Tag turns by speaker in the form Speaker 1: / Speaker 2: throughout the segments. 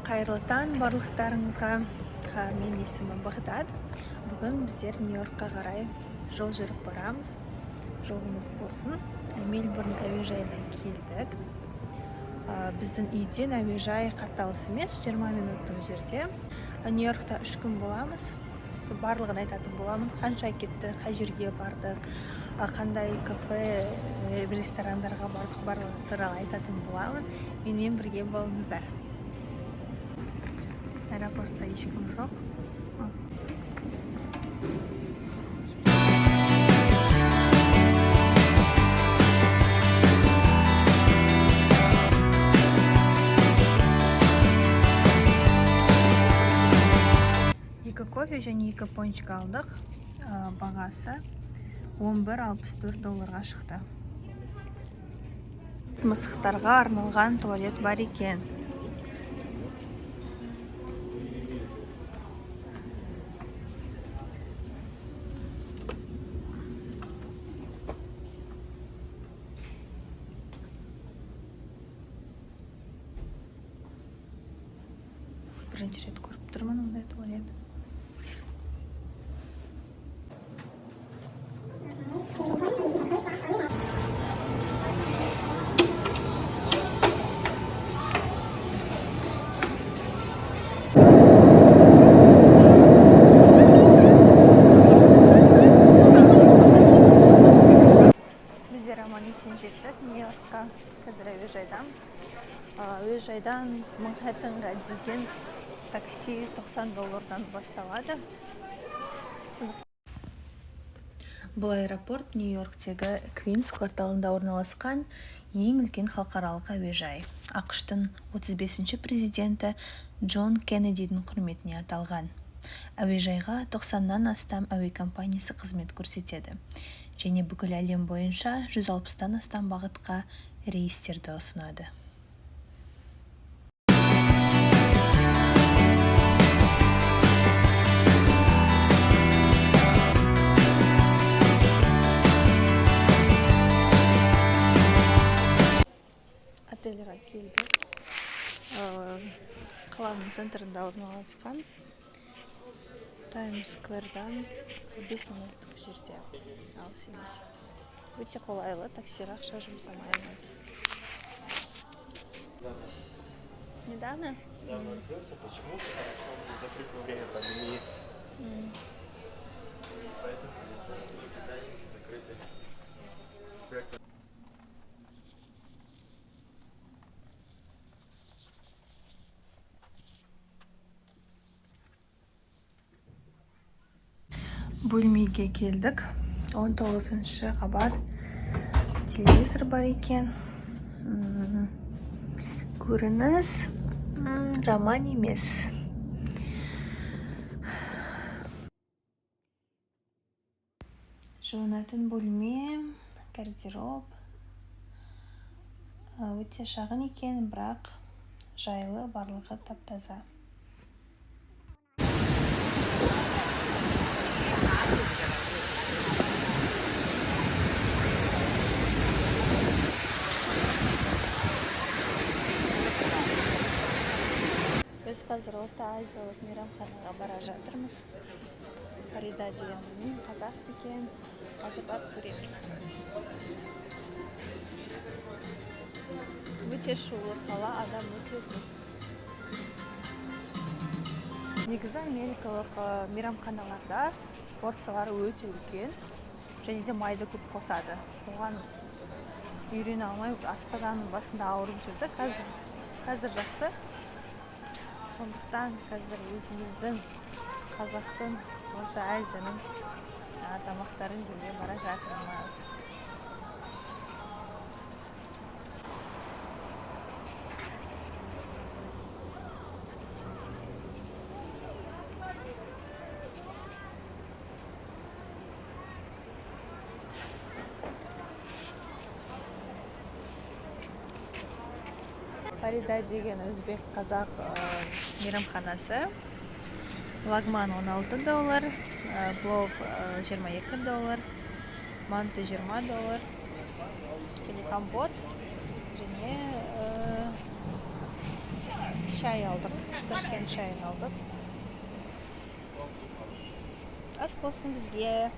Speaker 1: Қайырлы таң барлықтарыңызға. Менің есімім Бағдат. Бүгін біздер Нью-Йоркқа қарай жол жүріп барамыз. Жолымыз болсын. Мельбурн әуежайына келдік. Біздің үйден әуежай қатты алыс емес, 20 минуттың жерде. Нью-Йоркта 3 күн боламыз. Барлығын айтатын боламын. Қанша кетті, қай жерге бардық, қандай кафе, ресторандарға бардық, барлығы туралы айтатын боламын. Менімен бірге болыңыздар. Аэропортта ешкім жоқ. Екі кофе және 2 пончик алдық. Бағасы $11.64 шықты. Мысықтарға арналған туалет бар екен. Бірінші рет көріп тұрмын ондай туалет. Біздер аман-есен жеттік Нью-Йоркқа. Қазір әуежайдамыз. Әуежайдан Манхэттенға деген такси $90 басталады. Бұл аэропорт Нью-Йорктегі Квинс кварталында орналасқан ең үлкен халықаралық әуежай. ақш-тың 35-ші президенті Джон Кеннедидің құрметіне аталған. Әуежайға 90-нан астам әуе компаниясы қызмет көрсетеді. Және бүкіл әлем бойынша 160-тан астам бағытқа рейстерді ұсынады. Отельға келдік. Қаланың центрында орналасқан. Таймс сквердан 5 минуттық жерде. Алыс емес. Өте қолайлы, таксиға ақша жұмсамаймыз. Недавно?
Speaker 2: Недавно открылся. Почему? Потому что он был закрыт во время пандемии. Поэтому, закрытый.
Speaker 1: Бөлмеге келдік. 19-шы қабат. Телевизор бар екен. Көрініс жаман емес. Жуынатын бөлме, гардероб. Өте шағын екен, бірақ жайлы, барлығы тап-таза. Біз қазір Орта Азиялық мейрамханаға бара жатырмыз. Фарида деген қазақ екен. Адыбат көреміз. Өте шулы қала, адам өте көп. Негізі америкалық мейрамханаларда порциялары өте үлкен. Және де майды көп қосады. Оған үйрене алмай асқазанның басында ауырып жүрді. Қазір жақсы. Сондықтан қазір өзіміздің қазақтың, Орта Азияның тамақтарын жеуге бара жатырмыз. Фарида деген өзбек қазақ мейрамханасы. Лагман $16, плов $22, манты $20, және компот, және Шай алдық. Ташкент шайын алдық. Ас болсын бізге.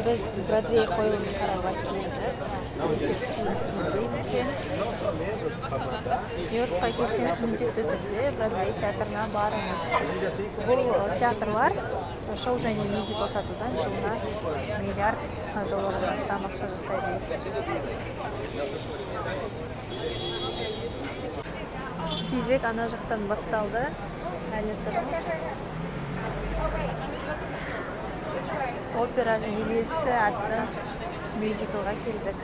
Speaker 1: Біз Бродвей қойылымын қарауға келдік. Өте қиын екен. Нью-Йоркқа келсеңіз міндетті түрде Бродвей театрына барыңыз. Бұл театрлар шоу және мюзикл сатудан жылына $1 миллиард астам ақша жасайды. Кезек ана жақтан басталды. Әлі тұрмыз. Операның елесі атты мюзиклға келдік.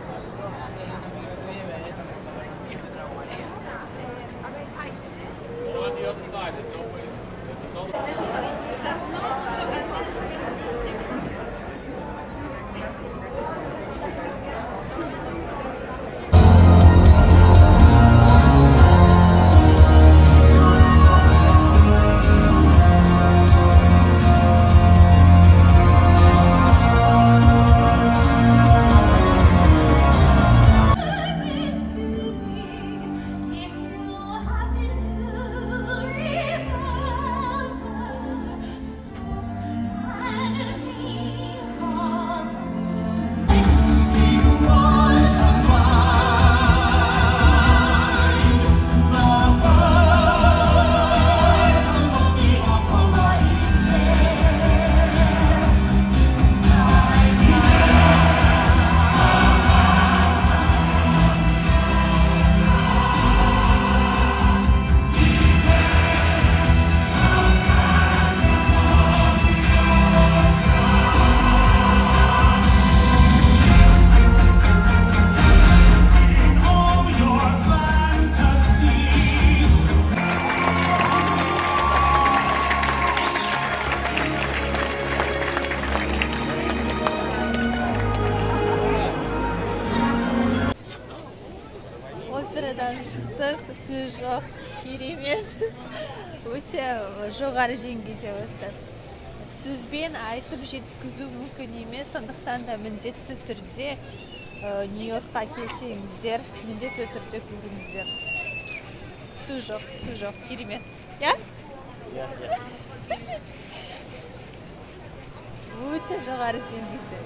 Speaker 1: Операдан шықтық, сөз жоқ, керемет. Өте жоғары деңгейде өтті. Сөзбен айтып жеткізу мүмкін емес, сондықтан да міндетті түрде Нью-Йоркқа келсеңіздер, міндетті түрде көріңіздер. Сөз жоқ, керемет. Я? Өте жоғары деңгейде.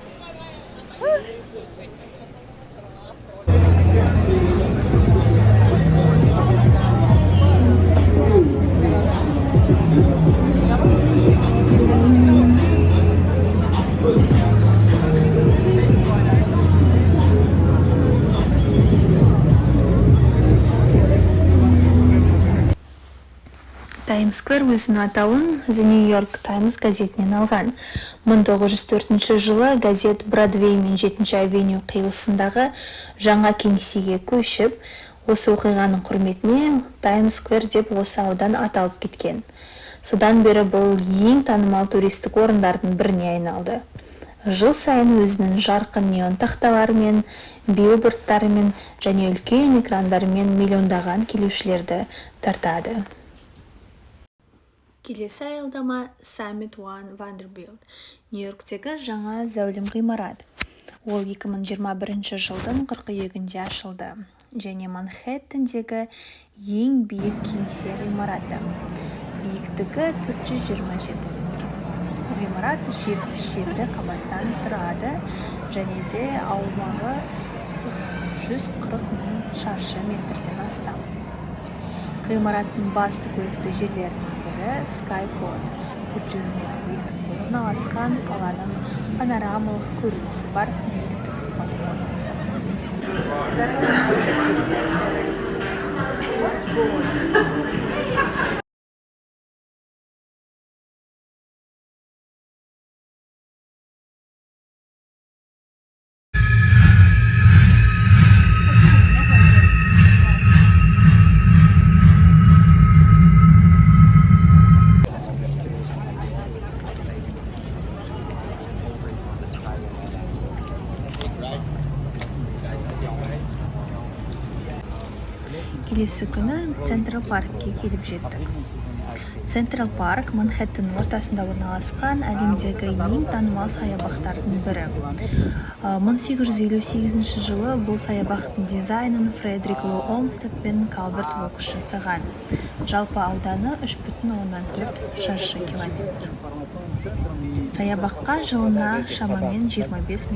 Speaker 1: Таймс-сквер өзінің атауын The New York Times газетінен алған. 1904 жылы газет Бродвей мен 7-ші авеню қиылысындағы жаңа кеңсеге көшіп, осы оқиғаның құрметіне Таймс-сквер деп осы аудан аталып кеткен. Содан бері бұл ең танымал туристік орындардың біріне айналды. Жыл сайын өзінің жарқын неон тақталарымен, билбордтарымен және үлкен экрандарымен миллиондаған келушілерді тартады. Келесі аялдама Summit One Vanderbilt, Нью-Йорктегі жаңа зәулім ғимарат. Ол 2021 жылдың қыркүйегінде ашылды және Манхэттендегі ең биік кеңсе ғимараты. Биіктігі 427 метр. Ғимарат 77 қабаттан тұрады және де аумағы 140 мың шаршы метрден астам. Ғимараттың басты көрікті жерлерінің бірі Skyport, 400 метр биіктікте орналасқан қаланың панорамалық көрінісі бар биіктік платформасы. Келесі күні Централ паркке келіп жеттік. Централ парк Манхэттен ортасында орналасқан әлемдегі ең танымал саябақтардың бірі. 1858 жылы бұл саябақтың дизайнын Фредерик Лоу Олмстед пен Калверт Вокс жасаған. Жалпы ауданы 3,4 шаршы километр. Саябаққа жылына шамамен 25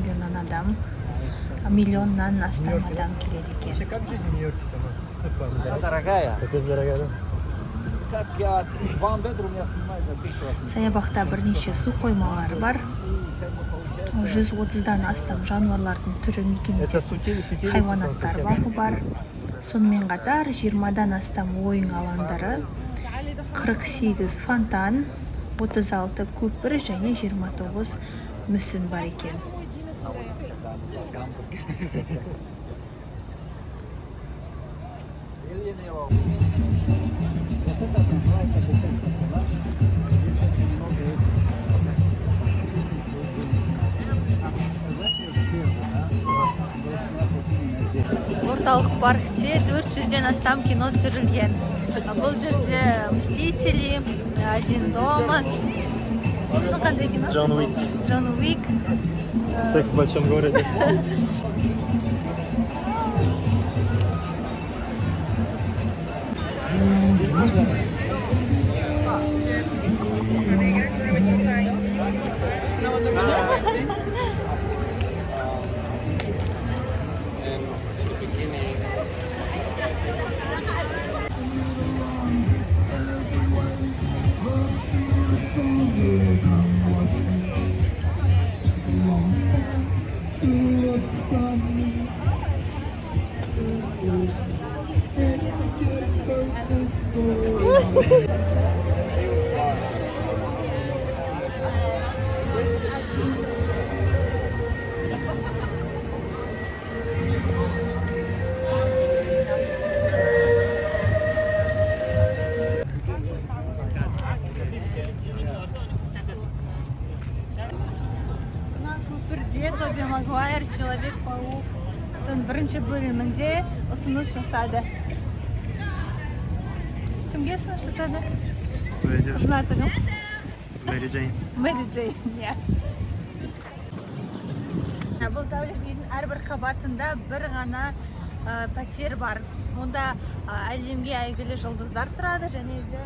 Speaker 1: миллионнан астам адам келеді екен.
Speaker 2: Как жизнь в Нью-Йорке сама?
Speaker 3: Дорогая.
Speaker 2: Капец дорогая, да?
Speaker 3: Как я one bedroom я снимаю за 1800.
Speaker 1: Саябақта бірнеше су қоймалары бар. 130-дан астам жануарлардың түрі мекен
Speaker 2: Это
Speaker 1: ететін хайуанаттар бағы бар. Сонымен қатар 20-дан астам ойын алаңдары, 48 фонтан, 36 көпір және 29 мүсін бар екен. Орталық паркте 400-ден астам кино түсірілген. Бұл жерде «Мстители», «Один дома». Осы қандай кино?
Speaker 2: Джон Уик.
Speaker 1: Джон Уик.
Speaker 2: Секс в большом городе.
Speaker 1: Көпірде Тоби Магуайр, Человек-паук бірінші бөлімінде ұсыныс жасады. Кімге ұсыныс жасады? Қызына атығым?
Speaker 2: Мэри Джейн.
Speaker 1: Мэри Джейн, иә. Бұл зәулім үйдің әрбір қабатында бір ғана пәтер бар. Онда әлемге әйгілі жұлдыздар тұрады, және де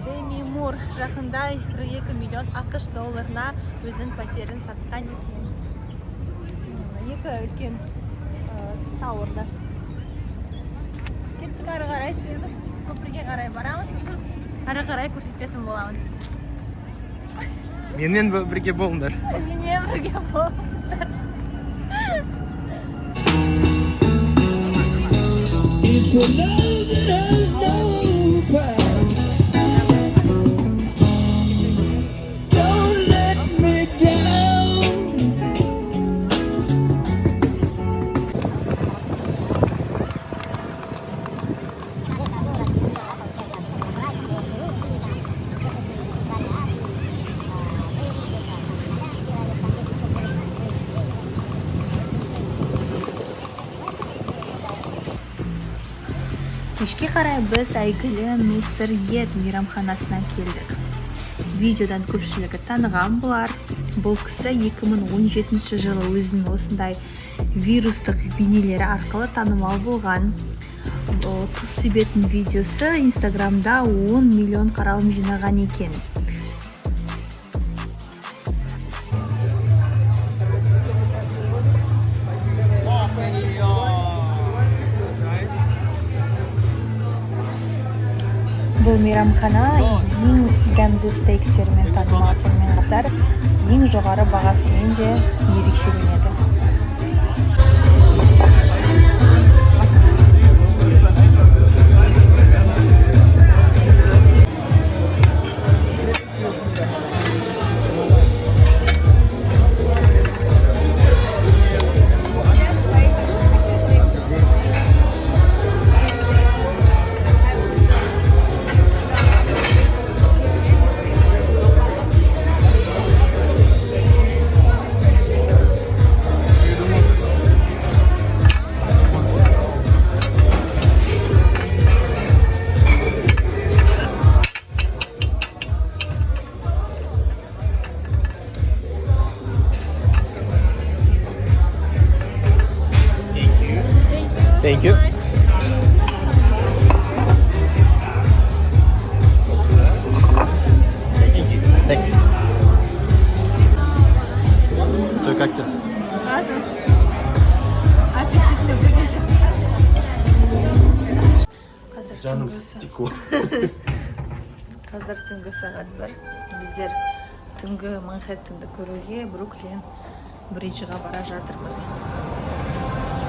Speaker 1: Деми Мур жақында 22 миллион ақш долларына өзінің пәтерін сатқан екен. Екі үлкен тауырлар. Кеттік ары қарай жүреміз. Көпірге қарай барамыз, сосын ары қарай көрсететін боламын.
Speaker 2: Менімен бірге болыңдар.
Speaker 1: Менімен бірге болыңыздар.
Speaker 4: It's a love that has no power. Don't let me down.
Speaker 1: Кешке қарай біз әйгілі Нуср Ед мейрамханасына келдік. Видеодан көпшілігі таныған бұлар. Бұл кісі 2017 жылы өзінің осындай вирустық бейнелері арқылы танымал болған. Тұз себетін видеосы Инстаграмда 10 миллион қаралым жинаған екен. Бұл мейрамхана ең дәмді стейктермен танымал, сонымен қатар ең жоғары бағасымен де ерекшеленеді.
Speaker 2: Thank you. Thanks. Что, как тебе?
Speaker 1: Классно. Аппетитно выглядит. Қазір
Speaker 2: Жаным
Speaker 1: түнгі
Speaker 2: стекло.
Speaker 1: Қазір түнгі сағат 1. Біздер түнгі Манхэттенді көруге Бруклин бриджға бара жатырмыз.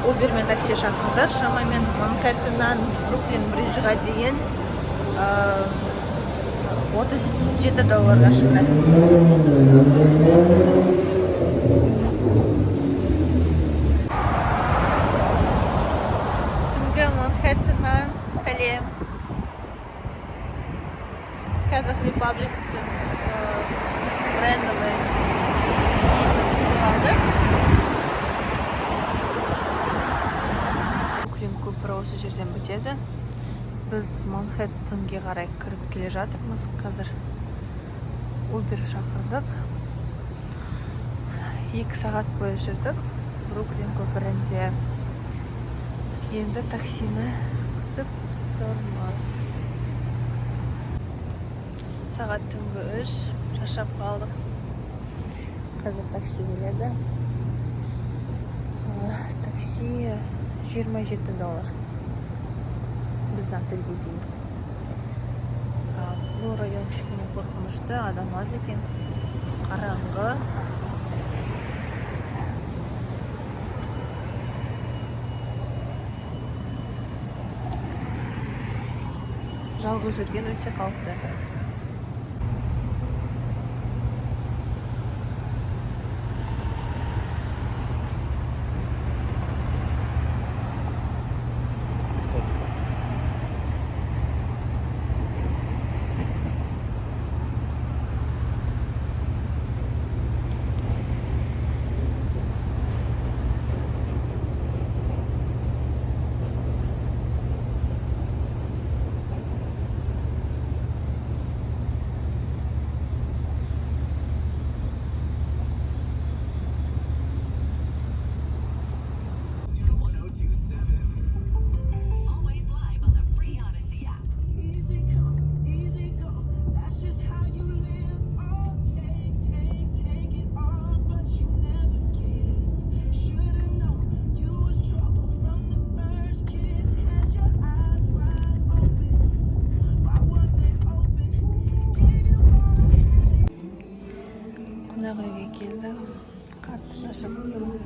Speaker 1: Убер мен такси шақырдық. Шамамен Манхэттеннан Бруклин бриджға дейін $37 шықты. Түнгі Манхэттеннан сәлем. Казах Репабликтің брендовый алды. Бруклин көпірі осы жерден бітеді. Біз Манхэттенге қарай кіріп келе жатырмыз. Қазір Убер шақырдық. 2 сағат бойы жүрдік Бруклин көпірінде. Енді таксині күтіп тұрмыз. Сағат түнгі 3, шаршап қалдық. Қазір такси келеді. Такси $27. Біздің отельге дейін. Бұл район кішкене қорқынышты, адам аз екен. Қараңғы. Жалғыз жүрген өте қауіпті. Үйге келді. Қатты шаршап тұрмын.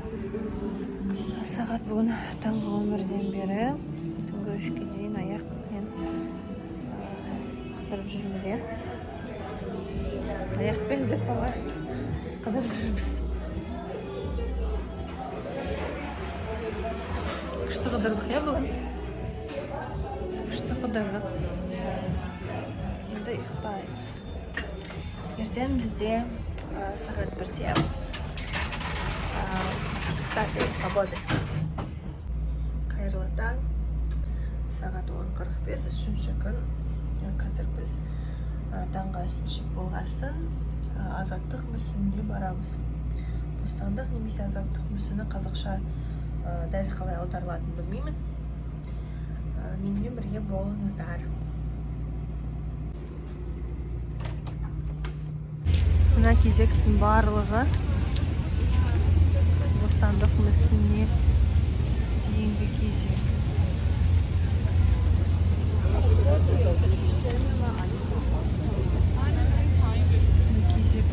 Speaker 1: Сағат бүгін таңғы 11-ден бері түнгі 3-ге дейін аяқпен қыдырып жүрміз, е? Аяқпен деп бала қыдырып жүрміз. Күшті қыдырдық, е, бүгін? Күшті қыдырдық. Енді ұйықтаймыз. Ертең бізде сағат 1-де Статуя Свободы. Қайырлы таң. Сағат 10:45, 3-ші күн. Қазір біз таңғы ас ішіп болғасын азаттық мүсініне барамыз. Бостандық немесе азаттық мүсіні қазақша дәл қалай аударылатынын білмеймін. Менімен бірге болыңыздар. Мына кезектің барлығы бостандық мүсініне дейінгі кезек. Кезек.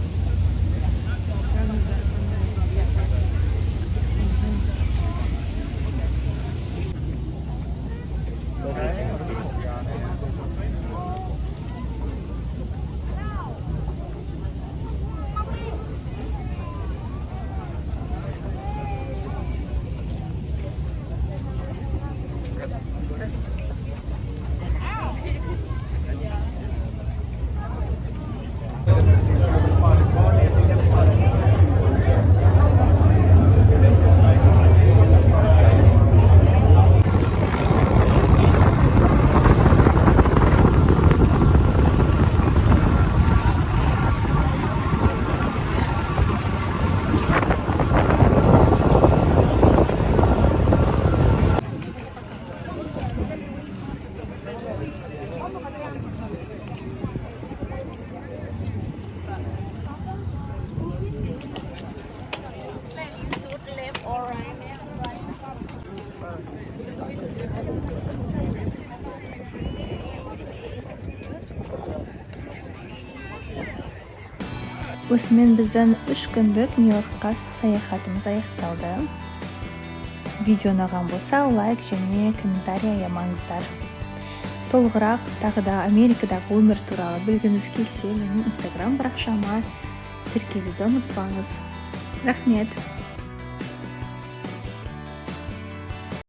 Speaker 1: Осымен біздің 3 күндік Нью-Йоркқа саяхатымыз аяқталды. Видео ұнаған болса, лайк және комментарий аямаңыздар. Толығырақ тағы да Америкадағы өмір туралы білгіңіз келсе, менің Instagram парақшама тіркелуді ұмытпаңыз. Рахмет!